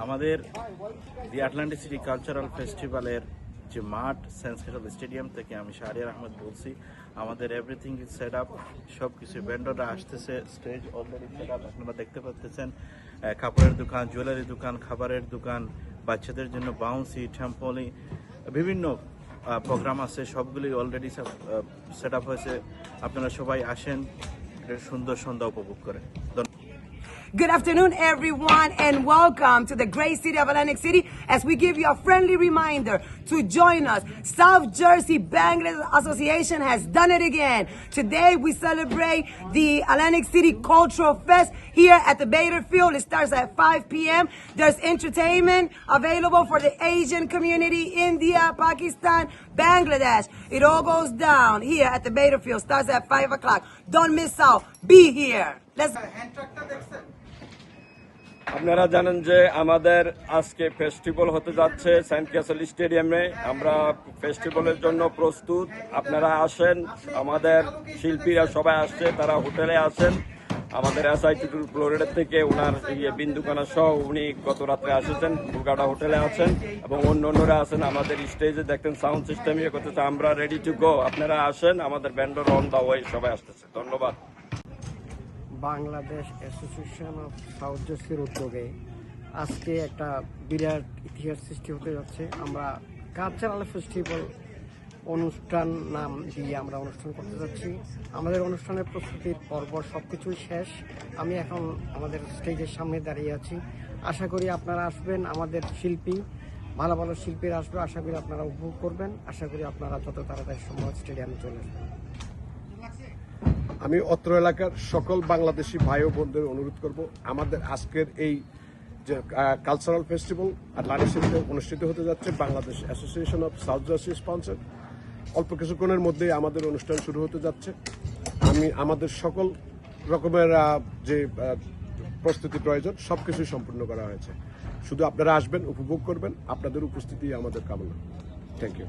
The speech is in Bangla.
আমাদের দি আটলান্টিক সিটি কালচারাল ফেস্টিভ্যালের যে মাঠ সেন্স ক্যাসেল স্টেডিয়াম থেকে আমি শাহরিয়ার আহমেদ বলছি। আমাদের এভরিথিং ইজ সেট আপ, সব কিছু ভেন্ডররা আসতেছে, স্টেজ অলরেডি সেট আপ আপনারা দেখতে পাচ্ছেন। কাপড়ের দোকান, জুয়েলারি দোকান, খাবারের দোকান, বাচ্চাদের জন্য বাউন্সি, ট্যাম্পলি, বিভিন্ন প্রোগ্রাম আছে, সবগুলি অলরেডি সেট আপ হয়েছে। আপনারা সবাই আসেন, সুন্দর সন্ধ্যা উপভোগ করে। Good afternoon, everyone, and welcome to the great city of Atlantic City as we give you a friendly reminder to join us. South Jersey Bangladesh Association has done it again. Today, we celebrate the Atlantic City Cultural Fest here at the Bader Field. It starts at 5 p.m. There's entertainment available for the Asian community, India, Pakistan, Bangladesh. It all goes down here at the Bader Field. Starts at 5 o'clock. Don't miss out. Be here. Let's. আপনারা জানেন যে আমাদের আজকে ফেস্টিভ্যাল হতে যাচ্ছে সেন্ট ক্যাসেল স্টেডিয়ামে। আমরা ফেস্টিভ্যালের জন্য প্রস্তুত। আপনারা আসেন, আমাদের শিল্পীরা সবাই আসছে, তারা হোটেলে আসেন। আমাদের SIT ফ্লোরিডা থেকে ওনার বিন্দুকানা সহ উনি গত রাত্রে এসেছেন, কলকাতা হোটেলে আছেন এবং অন্যরা আছেন। আমাদের স্টেজে দেখতেন সাউন্ড সিস্টেম করতেছে। আমরা রেডি টু গো। আপনারা আসেন, আমাদের ব্যান্ডর অন দা ওয়ে, সবাই আসতেছে। ধন্যবাদ। বাংলাদেশ অ্যাসোসিয়েশন অফ সাউথ জার্সির উদ্যোগে আজকে একটা বিরাট ইতিহাস সৃষ্টি হতে যাচ্ছে। আমরা কালচারাল ফেস্টিভ্যাল অনুষ্ঠান নাম দিয়ে আমরা অনুষ্ঠান করতে যাচ্ছি। আমাদের অনুষ্ঠানের প্রস্তুতির পর্ব সব কিছুই শেষ। আমি এখন আমাদের স্টেজের সামনে দাঁড়িয়ে আছি। আশা করি আপনারা আসবেন, আমাদের শিল্পী, ভালো ভালো শিল্পীরা আসবে। আশা করি আপনারা উপভোগ করবেন। আশা করি আপনারা যত তাড়াতাড়ি সম্ভব স্টেডিয়ামে চলে আসবেন। আমি অত্র এলাকার সকল বাংলাদেশি ভাই ও বোনদের অনুরোধ করব, আমাদের আজকের এই যে কালচারাল ফেস্টিভ্যাল আটলান্টিক সিটিতে অনুষ্ঠিত হতে যাচ্ছে, Bangladesh association of south jersey sponsor. অল্প কিছুক্ষণের মধ্যেই আমাদের অনুষ্ঠান শুরু হতে যাচ্ছে। আমাদের সকল রকমের যে প্রস্তুতি প্রয়োজন সব কিছুই সম্পূর্ণ করা হয়েছে। শুধু আপনারা আসবেন, উপভোগ করবেন। আপনাদের উপস্থিতি আমাদের কামনা। Thank you.